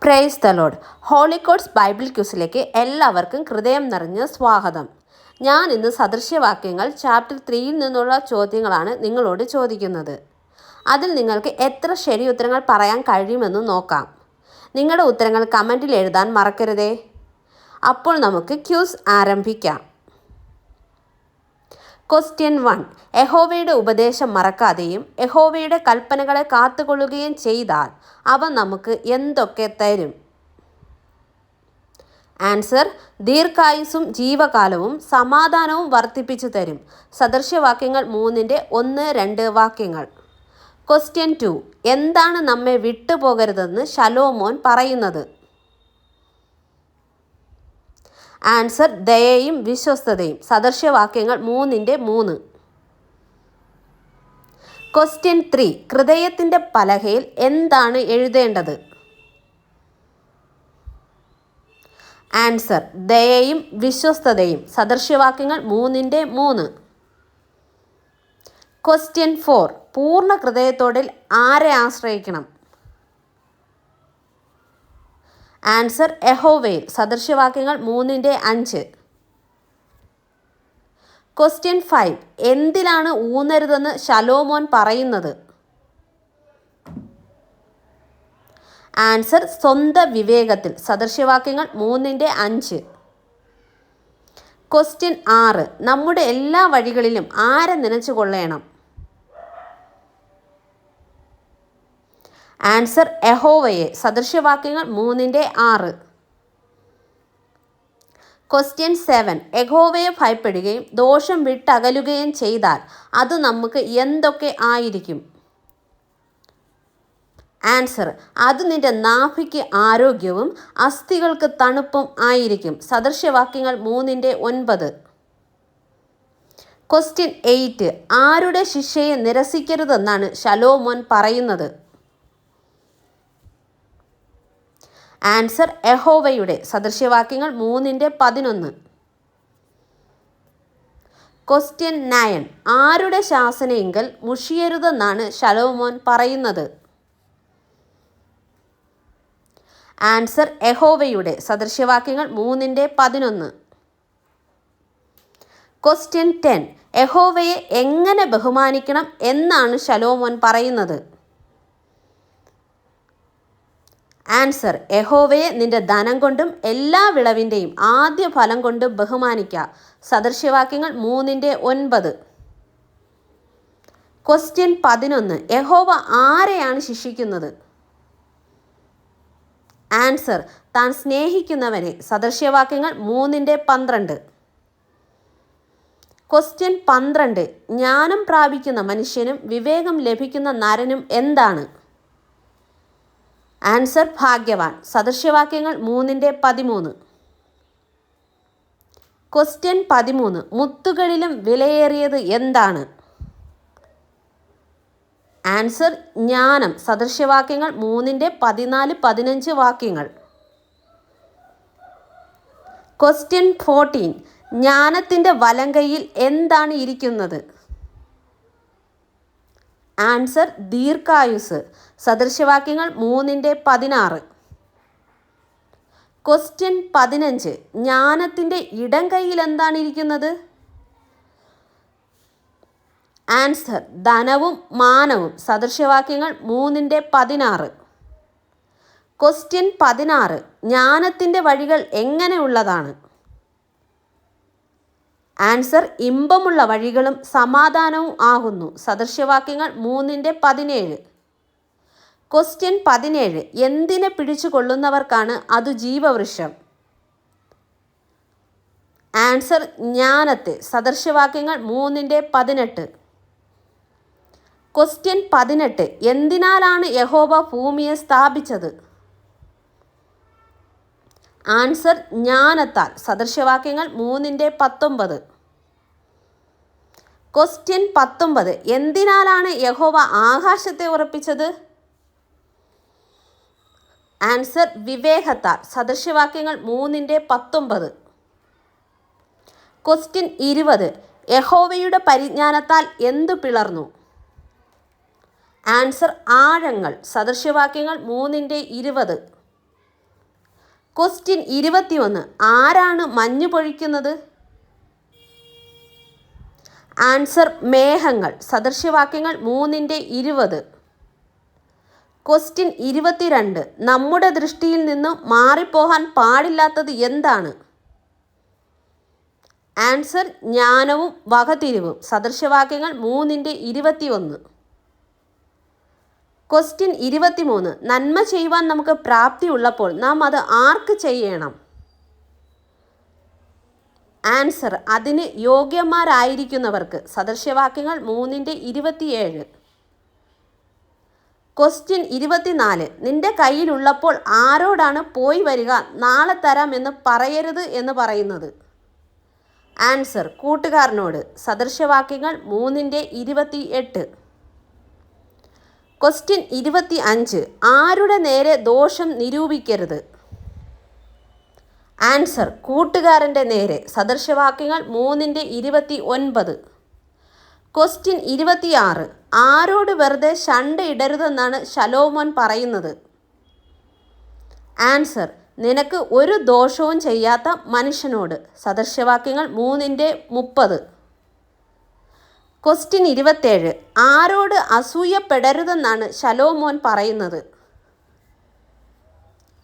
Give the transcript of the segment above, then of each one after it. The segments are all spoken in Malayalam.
Price the Lord. Holy quotes Bible ക്യൂസിലേക്ക് എല്ലാവർക്കും ഹൃദയം നിറഞ്ഞ സ്വാഗതം. ഞാൻ ഇന്ന് സദൃശ്യവാക്യങ്ങൾ ചാപ്റ്റർ 3യിൽ നിന്നുള്ള ചോദ്യങ്ങളാണ് നിങ്ങളോട് ചോദിക്കുന്നത്. അതിൽ നിങ്ങൾക്ക് എത്ര ശരി ഉത്തരങ്ങൾ പറയാൻ കഴിയുമെന്ന് നോക്കാം. നിങ്ങളുടെ ഉത്തരങ്ങൾ കമൻറ്റിൽ എഴുതാൻ മറക്കരുതേ. അപ്പോൾ നമുക്ക് ക്യൂസ് ആരംഭിക്കാം. ക്വസ്റ്റ്യൻ 1. യഹോവയുടെ ഉപദേശം മറക്കാതെയും യഹോവയുടെ കൽപ്പനകളെ കാത്തുകൊള്ളുകയും ചെയ്താൽ അവ നമുക്ക് എന്തൊക്കെ തരും? ആൻസർ: ദീർഘായുസ്സും ജീവകാലവും സമാധാനവും വർദ്ധിപ്പിച്ചു തരും. സദൃശ്യവാക്യങ്ങൾ 3:1-2 വാക്യങ്ങൾ. ക്വസ്റ്റ്യൻ 2. എന്താണ് നമ്മെ വിട്ടുപോകരുതെന്ന് ശലോമോൻ പറയുന്നത്? ആൻസർ: ദയയും വിശ്വസ്തതയും. സദൃശ്യവാക്യങ്ങൾ 3:3. ക്വസ്റ്റ്യൻ 3. ഹൃദയത്തിൻ്റെ പലകയിൽ എന്താണ് എഴുതേണ്ടത്? ആൻസർ: ദയയും വിശ്വസ്തതയും. സദൃശ്യവാക്യങ്ങൾ 3:3. ക്വസ്റ്റ്യൻ 4. പൂർണ്ണ ഹൃദയത്തോടെ ആരെ ആശ്രയിക്കണം? ആൻസർ: യഹോവയിൽ. സദൃശ്യവാക്യങ്ങൾ 3:5. ക്വസ്റ്റ്യൻ 5. എന്തിലാണ് ഊന്നരുതെന്ന് ശലോമോൻ പറയുന്നത്? ആൻസർ: സ്വന്തം വിവേകത്തിൽ. സദൃശ്യവാക്യങ്ങൾ 3:5. ക്വസ്റ്റ്യൻ 6. നമ്മുടെ എല്ലാ വഴികളിലും ആരെ നനച്ചു കൊള്ളണം? ആൻസർ: യഹോവയെ. സദൃശ്യവാക്യങ്ങൾ 3:6. ക്വസ്റ്റ്യൻ 7. യഹോവയെ ഭയപ്പെടുകയും ദോഷം വിട്ടകലുകയും ചെയ്താൽ അത് നമുക്ക് എന്തൊക്കെ ആയിരിക്കും? ആൻസർ: അത് നിന്റെ നാഭിക്ക് ആരോഗ്യവും അസ്ഥികൾക്ക് തണുപ്പും ആയിരിക്കും. സദൃശ്യവാക്യങ്ങൾ 3:9. ക്വസ്റ്റ്യൻ 8. ആരുടെ ശിക്ഷയെ നിരസിക്കരുതെന്നാണ് ശലോമോൻ പറയുന്നത്? ആൻസർ: യഹോവയുടെ. സദൃശ്യവാക്യങ്ങൾ 3:11. ക്വസ്റ്റ്യൻ 9. ആരുടെ ശാസനയെങ്കിൽ മുഷിയരുതെന്നാണ് ശലോമോൻ പറയുന്നത്? ആൻസർ: യഹോവയുടെ. സദൃശ്യവാക്യങ്ങൾ 3:11. ക്വസ്റ്റ്യൻ 10. യഹോവയെ എങ്ങനെ ബഹുമാനിക്കണം എന്നാണ് ശലോമോൻ പറയുന്നത്? ആൻസർ: യഹോവയെ നിന്റെ ധനം കൊണ്ടും എല്ലാ വിളവിൻ്റെയും ആദ്യ ഫലം കൊണ്ടും ബഹുമാനിക്കുക. സദൃശ്യവാക്യങ്ങൾ 3:9. ക്വസ്റ്റ്യൻ 11. യഹോവ ആരെയാണ് ശിക്ഷിക്കുന്നത്? ആൻസർ: താൻ സ്നേഹിക്കുന്നവനെ. സദൃശ്യവാക്യങ്ങൾ 3:12. ക്വസ്റ്റ്യൻ 12. ജ്ഞാനം പ്രാപിക്കുന്ന മനുഷ്യനും വിവേകം ലഭിക്കുന്ന നരനും എന്താണ്? ആൻസർ: ഭാഗ്യവാൻ. സദൃശ്യവാക്യങ്ങൾ 3:13. ക്വസ്റ്റ്യൻ 13. മുത്തുകളിലും വിലയേറിയത് എന്താണ്? ആൻസർ: ജ്ഞാനം. സദൃശ്യവാക്യങ്ങൾ 3:14-15 വാക്യങ്ങൾ. ക്വസ്റ്റ്യൻ 14. ജ്ഞാനത്തിൻ്റെ വലങ്കയിൽ എന്താണ് ഇരിക്കുന്നത്? ആൻസർ: ദീർഘായുസ്. സദൃശ്യവാക്യങ്ങൾ 3:16. ക്വസ്റ്റ്യൻ 15. ജ്ഞാനത്തിൻ്റെ ഇടം കൈയിൽ എന്താണ് ഇരിക്കുന്നത്? ആൻസർ: ധനവും മാനവും. സദൃശ്യവാക്യങ്ങൾ 3:16. ക്വസ്റ്റ്യൻ 16. ജ്ഞാനത്തിൻ്റെ വഴികൾ എങ്ങനെയുള്ളതാണ്? ആൻസർ: ഇമ്പമുള്ള വഴികളും സമാധാനവും ആകുന്നു. സദൃശ്യവാക്യങ്ങൾ 3:17. ക്വസ്റ്റ്യൻ 17. എന്തിനെ പിടിച്ചു കൊള്ളുന്നവർക്കാണ് അത് ജീവവൃക്ഷം? ആൻസർ: ജ്ഞാനത്തെ. സദൃശ്യവാക്യങ്ങൾ 3:18. ക്വസ്റ്റ്യൻ 18. എന്തിനാലാണ് യഹോവ ഭൂമിയെ സ്ഥാപിച്ചത്? ആൻസർ: ജ്ഞാനത്താൽ. സദൃശ്യവാക്യങ്ങൾ 3:19. ക്വസ്റ്റ്യൻ 19. എന്തിനാലാണ് യഹോവ ആകാശത്തെ ഉറപ്പിച്ചത്? ആൻസർ: വിവേകത്താൽ. സദൃശ്യവാക്യങ്ങൾ 3:19. ക്വസ്റ്റ്യൻ 20. യഹോവയുടെ പരിജ്ഞാനത്താൽ എന്തു പിളർന്നു? ആൻസർ: ആഴങ്ങൾ. സദൃശ്യവാക്യങ്ങൾ 3:20. ക്വസ്റ്റ്യൻ 21. ആരാണ് മഞ്ഞ് പൊഴിക്കുന്നത്? ആൻസർ മേഘങ്ങൾ. സദൃശവാക്യങ്ങൾ 3:20. ക്വസ്റ്റ്യൻ 22. നമ്മുടെ ദൃഷ്ടിയിൽ നിന്നും മാറിപ്പോകാൻ പാടില്ലാത്തത് എന്താണ്? ആൻസർ ജ്ഞാനവും വകതിരിവും. സദൃശവാക്യങ്ങൾ 3:21. ക്വസ്റ്റ്യൻ 23. നന്മ ചെയ്യുവാൻ നമുക്ക് പ്രാപ്തിയുള്ളപ്പോൾ നാം അത് ആർക്ക് ചെയ്യണം? ആൻസർ അതിന് യോഗ്യന്മാരായിരിക്കുന്നവർക്ക്. സദൃശവാക്യങ്ങൾ 3:27. ക്വസ്റ്റ്യൻ 24. നിന്റെ കയ്യിലുള്ളപ്പോൾ ആരോടാണ് പോയി വരിക, നാളെ തരാം എന്ന് പറയരുത് എന്ന് പറയുന്നത്? ആൻസർ കൂട്ടുകാരനോട്. സദൃശവാക്യങ്ങൾ 3:28. ക്വസ്റ്റ്യൻ 25. ആരുടെ നേരെ ദോഷം നിരൂപിക്കരുത്? ആൻസർ കൂട്ടുകാരൻ്റെ നേരെ. സദൃശവാക്യങ്ങൾ 3:29. ക്വസ്റ്റ്യൻ 26. ആരോട് വെറുതെ ശണ്ടയിടരുതെന്നാണ് ശലോമോൻ പറയുന്നത്? ആൻസർ നിനക്ക് ഒരു ദോഷവും ചെയ്യാത്ത മനുഷ്യനോട്. സദൃശവാക്യങ്ങൾ 3:30. ക്വസ്റ്റ്യൻ 27. ആരോട് അസൂയപ്പെടരുതെന്നാണ് ശലോമോൻ പറയുന്നത്?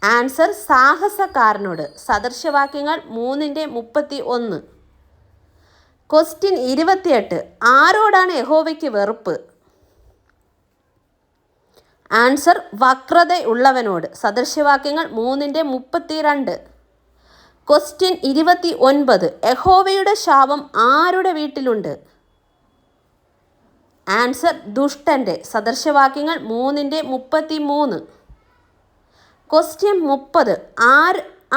ആൻസർ സാഹസക്കാരനോട്. സദൃശവാക്യങ്ങൾ 3:31. ക്വസ്റ്റ്യൻ 28. ആരോടാണ് യഹോവയ്ക്ക് വെറുപ്പ്? ആൻസർ വക്രതയുള്ളവനോട്. സദൃശവാക്യങ്ങൾ 3:32. ക്വസ്റ്റ്യൻ 29. യഹോവയുടെ ശാപം ആരുടെ വീട്ടിലുണ്ട്? ആൻസർ ദുഷ്ടൻ്റെ. സദൃശവാക്യങ്ങൾ 3:33. ക്വസ്റ്റ്യൻ 30.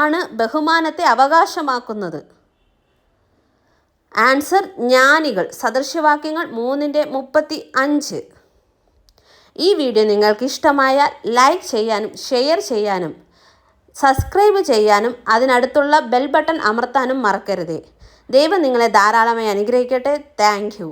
ആണ് ബഹുമാനത്തെ അവകാശമാക്കുന്നത്? ആൻസർ ജ്ഞാനികൾ. സദൃശവാക്യങ്ങൾ 3:35. ഈ വീഡിയോ നിങ്ങൾക്ക് ഇഷ്ടമായാൽ ലൈക്ക് ചെയ്യാനും ഷെയർ ചെയ്യാനും സബ്സ്ക്രൈബ് ചെയ്യാനും അതിനടുത്തുള്ള ബെൽ ബട്ടൺ അമർത്താനും മറക്കരുത്. ദൈവം നിങ്ങളെ ധാരാളമായി അനുഗ്രഹിക്കട്ടെ. Thank you.